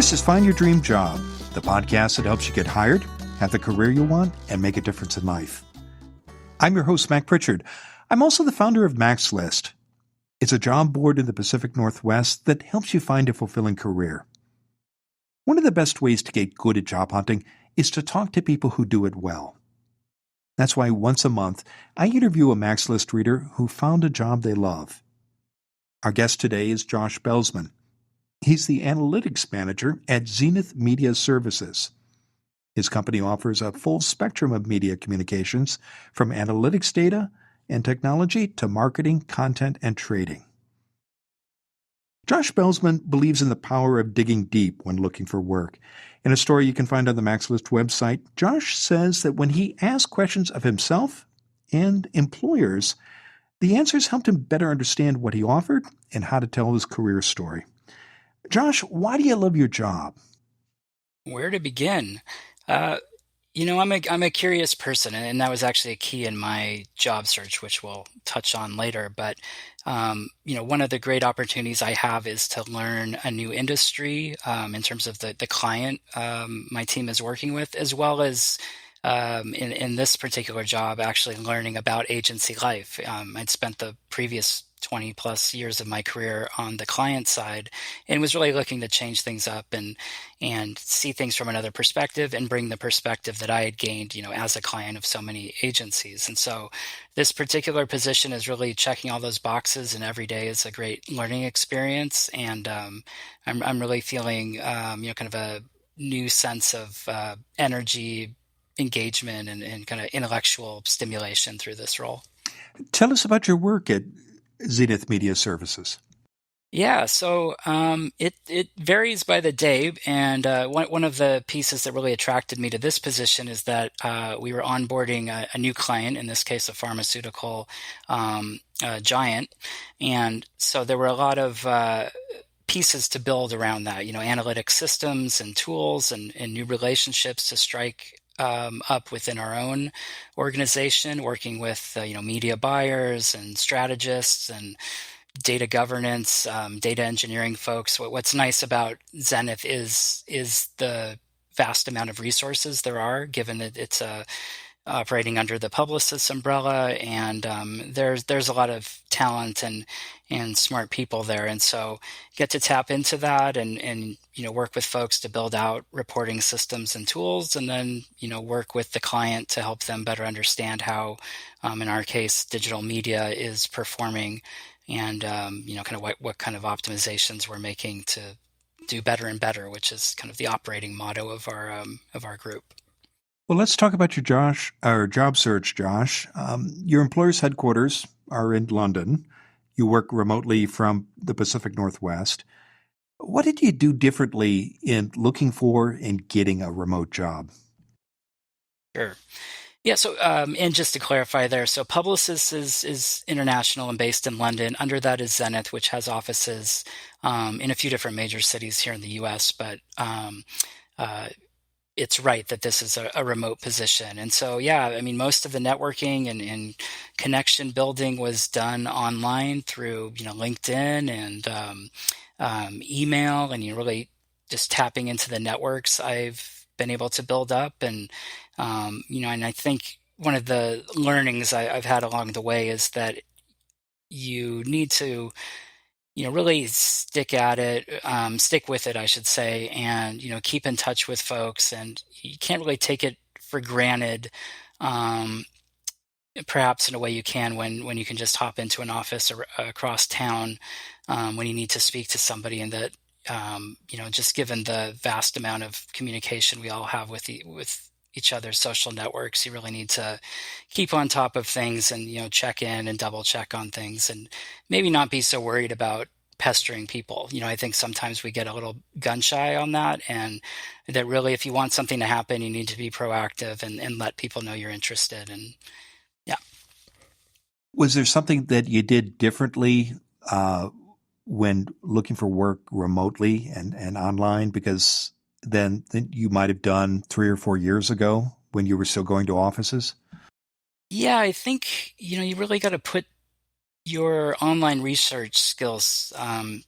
This is Find Your Dream Job, the podcast that helps you get hired, have the career you want, and make a difference in life. I'm your host, Mac Pritchard. I'm also the founder of Mac's List. It's a job board in the Pacific Northwest that helps you find a fulfilling career. One of the best ways to get good at job hunting is to talk to people who do it well. That's why once a month, I interview a Mac's List reader who found a job they love. Our guest today is Josh Belzman. He's the analytics manager at Zenith Media Services. His company offers a full spectrum of media communications, from analytics data and technology to marketing, content, and trading. Josh Belzman believes in the power of digging deep when looking for work. In a story you can find on the Mac's List website, Josh says that when he asked questions of himself and employers, the answers helped him better understand what he offered and how to tell his career story. Josh, why do you love your job? Where to begin? I'm a curious person, and that was actually a key in my job search, which we'll touch on later. But one of the great opportunities I have is to learn a new industry in terms of the client my team is working with, as well as in this particular job, actually learning about agency life. I'd spent the previous 20 plus years of my career on the client side and was really looking to change things up and see things from another perspective and bring the perspective that I had gained, as a client of so many agencies. And so this particular position is really checking all those boxes, and every day is a great learning experience. And I'm really feeling, kind of a new sense of energy, engagement, and kind of intellectual stimulation through this role. Tell us about your work at Zenith Media Services. Yeah, so it varies by the day, and one of the pieces that really attracted me to this position is that we were onboarding a new client, in this case a pharmaceutical giant, and so there were a lot of pieces to build around that, analytic systems and tools and new relationships to strike up within our own organization, working with media buyers and strategists and data governance, data engineering folks. What's nice about Zenith is the vast amount of resources there are, given that it's operating under the Publicis umbrella, and there's a lot of talent and smart people there, and so get to tap into that and work with folks to build out reporting systems and tools, and then work with the client to help them better understand how, in our case, digital media is performing, and kind of what kind of optimizations we're making to do better and better, which is kind of the operating motto of our group. Well, let's talk about your job search, Josh. Your employer's headquarters are in London. You work remotely from the Pacific Northwest. What did you do differently in looking for and getting a remote job? Sure. Yeah, so and just to clarify there, so Publicis is international and based in London. Under that is Zenith, which has offices in a few different major cities here in the U.S., but it's right that this is a remote position. And so, most of the networking and connection building was done online through, LinkedIn and email, and really just tapping into the networks I've been able to build up. And, and I think one of the learnings I've had along the way is that you need to really stick with it, I should say, and, keep in touch with folks. And you can't really take it for granted, perhaps in a way you can when you can just hop into an office across town when you need to speak to somebody, and that, just given the vast amount of communication we all have with each other's social networks, you really need to keep on top of things and, check in and double check on things, and maybe not be so worried about pestering people. I think sometimes we get a little gun shy on that, and that really, if you want something to happen, you need to be proactive and let people know you're interested. And yeah. Was there something that you did differently when looking for work remotely and online, because than you might have done 3 or 4 years ago when you were still going to offices? Yeah, I think, you really got to put your online research skills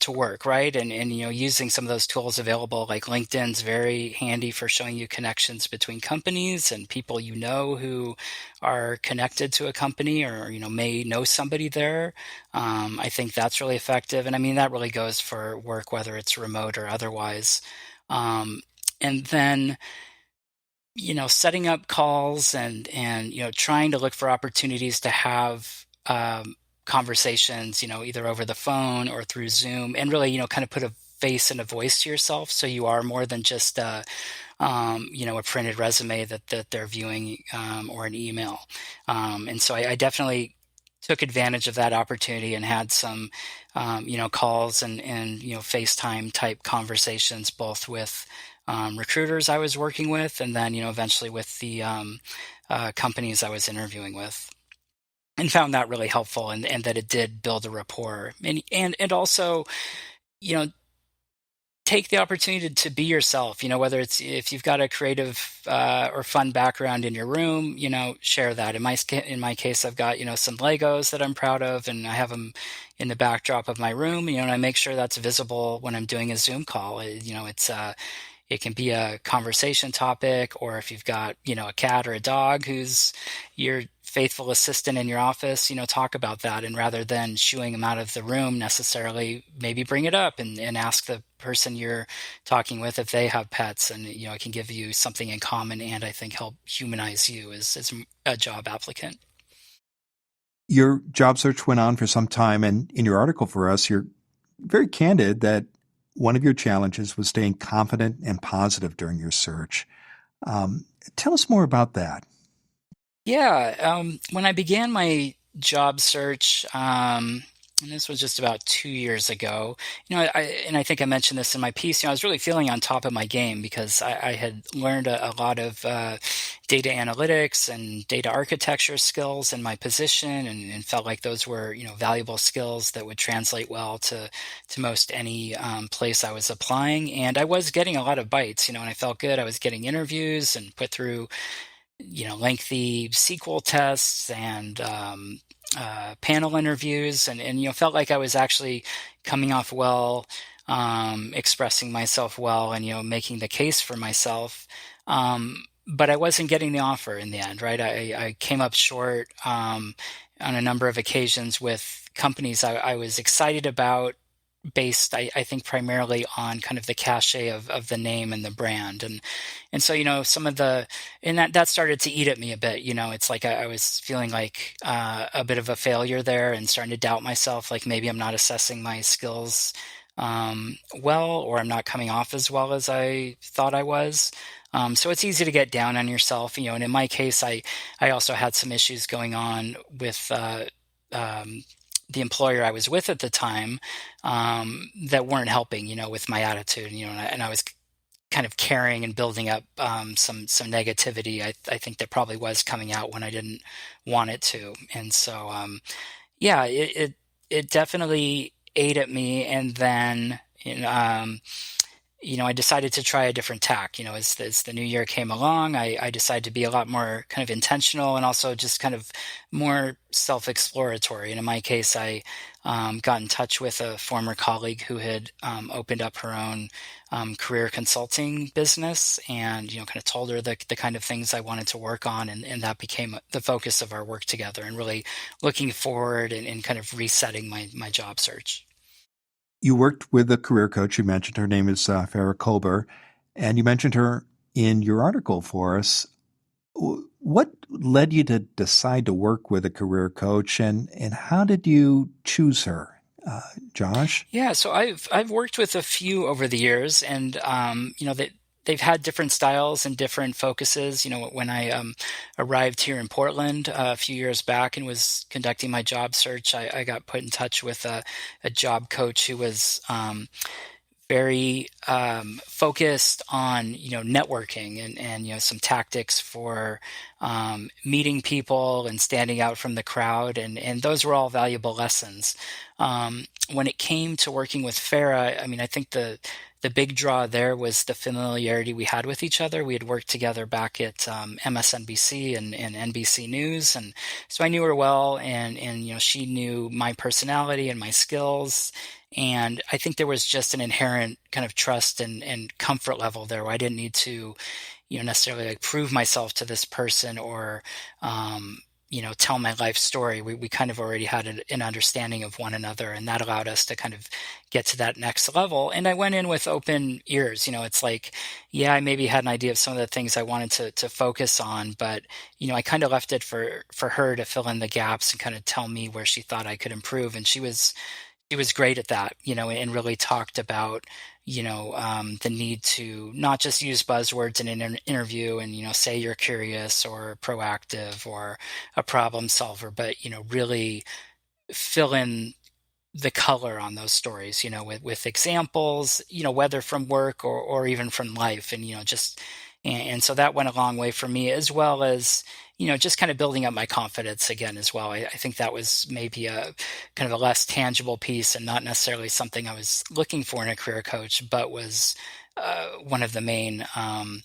to work, right? And using some of those tools available, like LinkedIn's very handy for showing you connections between companies and people who are connected to a company or may know somebody there. I think that's really effective, and I mean that really goes for work, whether it's remote or otherwise. Um, and then setting up calls and trying to look for opportunities to have conversations, either over the phone or through Zoom, and really, kind of put a face and a voice to yourself, so you are more than just a printed resume that they're viewing, or an email. And so I definitely took advantage of that opportunity and had some, calls and FaceTime type conversations, both with recruiters I was working with, and then eventually with the companies I was interviewing with, and found that really helpful, and that it did build a rapport, and also you know take the opportunity to be yourself, whether it's if you've got a creative or fun background in your room, share that. In my case, I've got, some Legos that I'm proud of, and I have them in the backdrop of my room, and I make sure that's visible when I'm doing a Zoom call. It can be a conversation topic, or if you've got, a cat or a dog who's your faithful assistant in your office, talk about that. And rather than shooing them out of the room necessarily, maybe bring it up and ask the person you're talking with if they have pets. And, it can give you something in common, and I think help humanize you as a job applicant. Your job search went on for some time, and in your article for us, you're very candid that one of your challenges was staying confident and positive during your search. Um, Tell us more about that. Yeah, when I began my job search, and this was just about 2 years ago, and I think I mentioned this in my piece. I was really feeling on top of my game because I had learned a lot of data analytics and data architecture skills in my position, and felt like those were valuable skills that would translate well to most any place I was applying. And I was getting a lot of bites, and I felt good. I was getting interviews and put through lengthy SQL tests and panel interviews, and felt like I was actually coming off well, expressing myself well, and making the case for myself. But I wasn't getting the offer in the end, right? I came up short on a number of occasions with companies I was excited about, based, I think, primarily on kind of the cachet of the name and the brand. And so, some of and that started to eat at me a bit. It's like I was feeling like a bit of a failure there, and starting to doubt myself, like maybe I'm not assessing my skills well, or I'm not coming off as well as I thought I was. So it's easy to get down on yourself, and in my case, I also had some issues going on with um, the employer I was with at the time, that weren't helping, with my attitude, and I was kind of carrying and building up some negativity. I think that probably was coming out when I didn't want it to, and so yeah, it definitely ate at me, and then I decided to try a different tack. As the new year came along, I decided to be a lot more kind of intentional, and also just kind of more self-exploratory. And in my case, I got in touch with a former colleague who had opened up her own career consulting business, and kind of told her the kind of things I wanted to work on, and that became the focus of our work together, and really looking forward and kind of resetting my job search. You worked with a career coach. You mentioned her name is Farah Kober, and you mentioned her in your article for us. What led you to decide to work with a career coach, and how did you choose her, Josh? Yeah, so I've worked with a few over the years, and they've had different styles and different focuses. When I arrived here in Portland a few years back and was conducting my job search, I got put in touch with a job coach who was very focused on networking, and some tactics for meeting people and standing out from the crowd, and those were all valuable lessons. When it came to working with Farah, I mean, I think the the big draw there was the familiarity we had with each other. We had worked together back at MSNBC and NBC News, and so I knew her well, and she knew my personality and my skills. And I think there was just an inherent kind of trust and comfort level there where I didn't need to necessarily like prove myself to this person or tell my life story. We kind of already had an understanding of one another, and that allowed us to kind of get to that next level. And I went in with open ears. It's like, yeah, I maybe had an idea of some of the things I wanted to focus on, but I kind of left it for her to fill in the gaps and kind of tell me where she thought I could improve. And she was great at that, and really talked about, the need to not just use buzzwords in an interview and, say you're curious or proactive or a problem solver, but, really fill in the color on those stories, with examples, whether from work or even from life. And, and so that went a long way for me, as well as, just kind of building up my confidence again as well. I think that was maybe a kind of a less tangible piece and not necessarily something I was looking for in a career coach, but was one of the main um,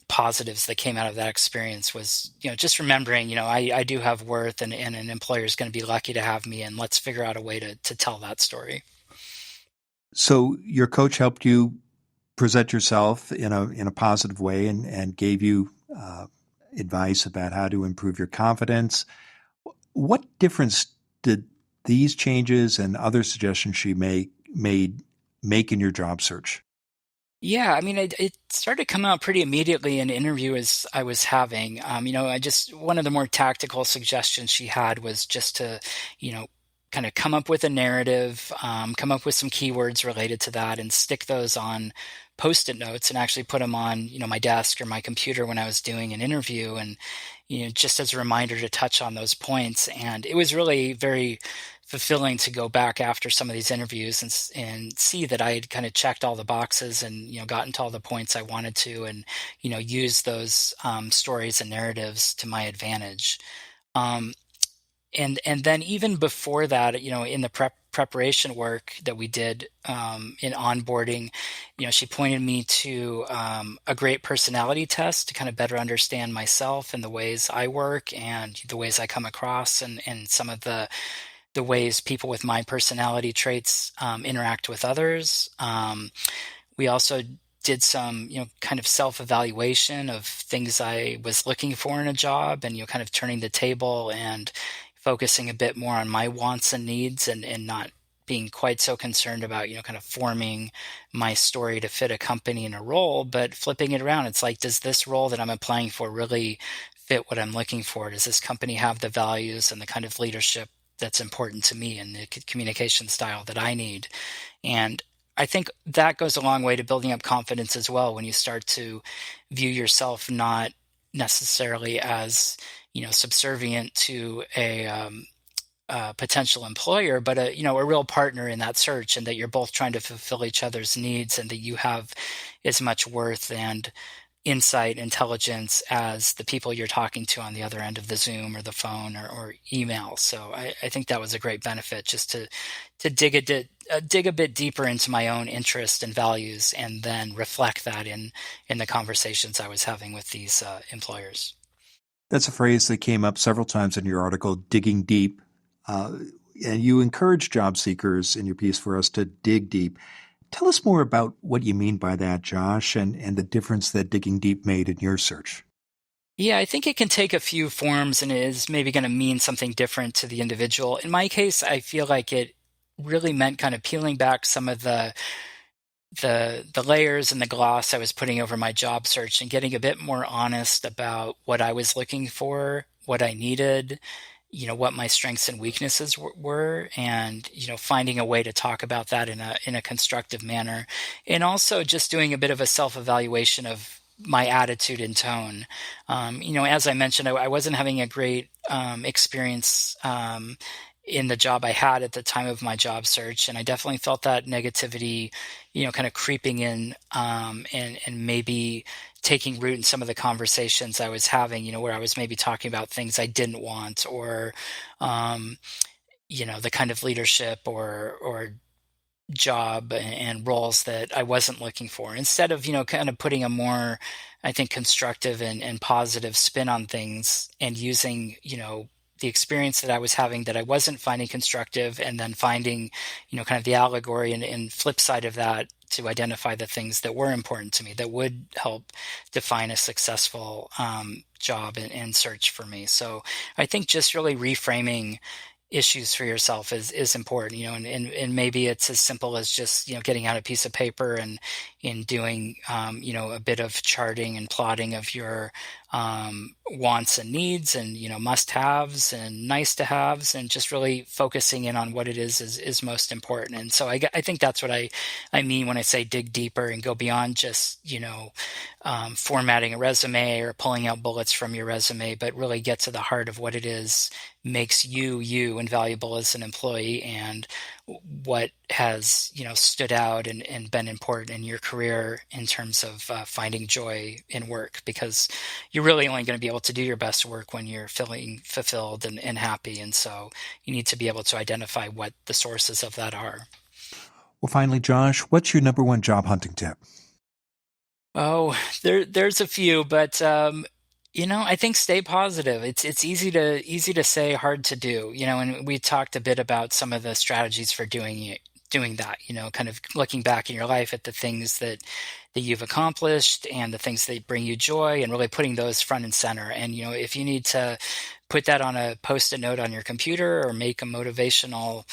positives that came out of that experience was, just remembering, I do have worth, and an employer is going to be lucky to have me, and let's figure out a way to tell that story. So your coach helped you present yourself in a positive way and gave you advice about how to improve your confidence. What difference did these changes and other suggestions she made make in your job search? Yeah, I mean, it started to come out pretty immediately in interviews I was having. One of the more tactical suggestions she had was just to, you know, kind of come up with a narrative, come up with some keywords related to that, and stick those on post-it notes and actually put them on, my desk or my computer when I was doing an interview, and just as a reminder to touch on those points. And it was really very fulfilling to go back after some of these interviews and see that I had kind of checked all the boxes and gotten to all the points I wanted to, and use those stories and narratives to my advantage. Um, and then even before that, in the preparation work that we did in onboarding, she pointed me to a great personality test to kind of better understand myself and the ways I work and the ways I come across, and some of the ways people with my personality traits interact with others. We also did some, kind of self-evaluation of things I was looking for in a job, and, kind of turning the table and focusing a bit more on my wants and needs, and not being quite so concerned about, kind of forming my story to fit a company and a role, but flipping it around. It's like, does this role that I'm applying for really fit what I'm looking for? Does this company have the values and the kind of leadership that's important to me and the communication style that I need? And I think that goes a long way to building up confidence as well, when you start to view yourself not necessarily as, subservient to a potential employer, but a real partner in that search, and that you're both trying to fulfill each other's needs, and that you have as much worth and insight, intelligence as the people you're talking to on the other end of the Zoom or the phone or email. So I think that was a great benefit, just to dig a bit deeper into my own interest and values, and then reflect that in the conversations I was having with these employers. That's a phrase that came up several times in your article, digging deep. Uh, and you encourage job seekers in your piece for us to dig deep. Tell us more about what you mean by that, Josh, and the difference that digging deep made in your search. Yeah, I think it can take a few forms, and it is maybe going to mean something different to the individual. In my case, I feel like it really meant kind of peeling back some of the layers and the gloss I was putting over my job search, and getting a bit more honest about what I was looking for, what I needed, what my strengths and weaknesses were, and finding a way to talk about that in a constructive manner, and also just doing a bit of a self-evaluation of my attitude and tone. As I mentioned, I wasn't having a great experience in the job I had at the time of my job search, and I definitely felt that negativity, kind of creeping in, and maybe taking root in some of the conversations I was having, where I was maybe talking about things I didn't want, or, the kind of leadership or job and roles that I wasn't looking for. Instead of, kind of putting a more, I think, constructive and positive spin on things and using, the experience that I was having that I wasn't finding constructive, and then finding, kind of the allegory and flip side of that to identify the things that were important to me that would help define a successful job and search for me. So I think just really reframing issues for yourself is important, and maybe it's as simple as just, getting out a piece of paper and in doing, a bit of charting and plotting of your wants and needs and, must haves and nice to haves, and just really focusing in on what it is most important. And so I think that's what I mean when I say dig deeper and go beyond just, formatting a resume or pulling out bullets from your resume, but really get to the heart of what it is makes you and valuable as an employee, and what has, stood out and been important in your career in terms of finding joy in work, because you're really only going to be able to do your best work when you're feeling fulfilled and happy. And so you need to be able to identify what the sources of that are. Well, finally, Josh, what's your number one job hunting tip? Oh, there's a few, but I think stay positive. It's easy to say, hard to do. And we talked a bit about some of the strategies for doing that. Kind of looking back in your life at the things that you've accomplished and the things that bring you joy, and really putting those front and center. And if you need to put that on a post-it note on your computer or make a motivational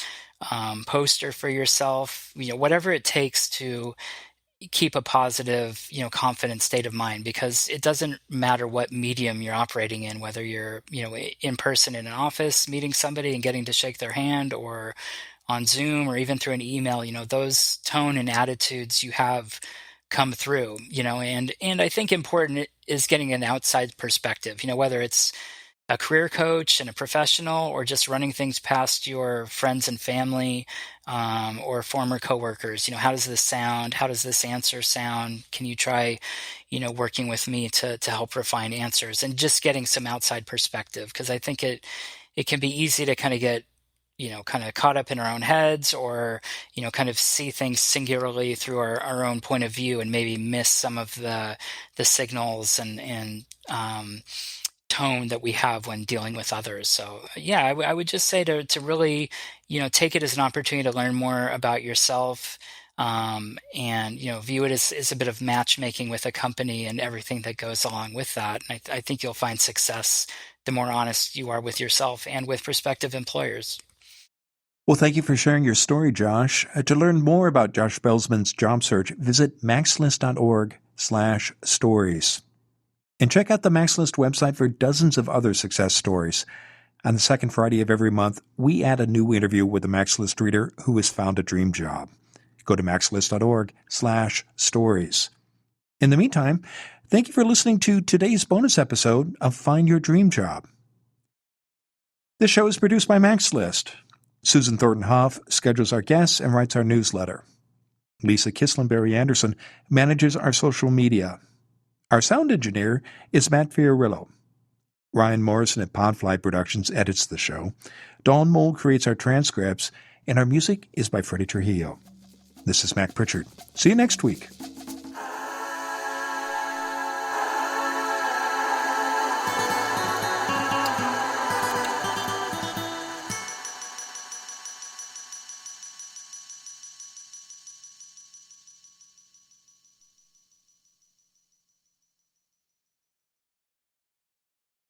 poster for yourself, whatever it takes to keep a positive, confident state of mind, because it doesn't matter what medium you're operating in, whether you're, in person in an office meeting somebody and getting to shake their hand, or on Zoom, or even through an email, those tone and attitudes you have come through, and I think important is getting an outside perspective, whether it's a career coach and a professional, or just running things past your friends and family, or former coworkers. How does this sound? How does this answer sound? Can you try, working with me to help refine answers, and just getting some outside perspective? Because I think it can be easy to kind of get, kind of caught up in our own heads, or, kind of see things singularly through our own point of view, and maybe miss some of the signals and tone that we have when dealing with others. So yeah, I would just say to really, take it as an opportunity to learn more about yourself, and, view it as a bit of matchmaking with a company and everything that goes along with that. And I think you'll find success the more honest you are with yourself and with prospective employers. Well, thank you for sharing your story, Josh. To learn more about Josh Belzman's job search, visit maxlist.org/stories. And check out the MaxList website for dozens of other success stories. On the second Friday of every month, we add a new interview with a MaxList reader who has found a dream job. Go to maxlist.org/stories. In the meantime, thank you for listening to today's bonus episode of Find Your Dream Job. This show is produced by MaxList. Susan Thornton Hoff schedules our guests and writes our newsletter. Lisa Kislenberry Anderson manages our social media. Our sound engineer is Matt Fiorillo. Ryan Morrison at Podfly Productions edits the show. Dawn Mole creates our transcripts, and our music is by Freddie Trujillo. This is Mac Pritchard. See you next week.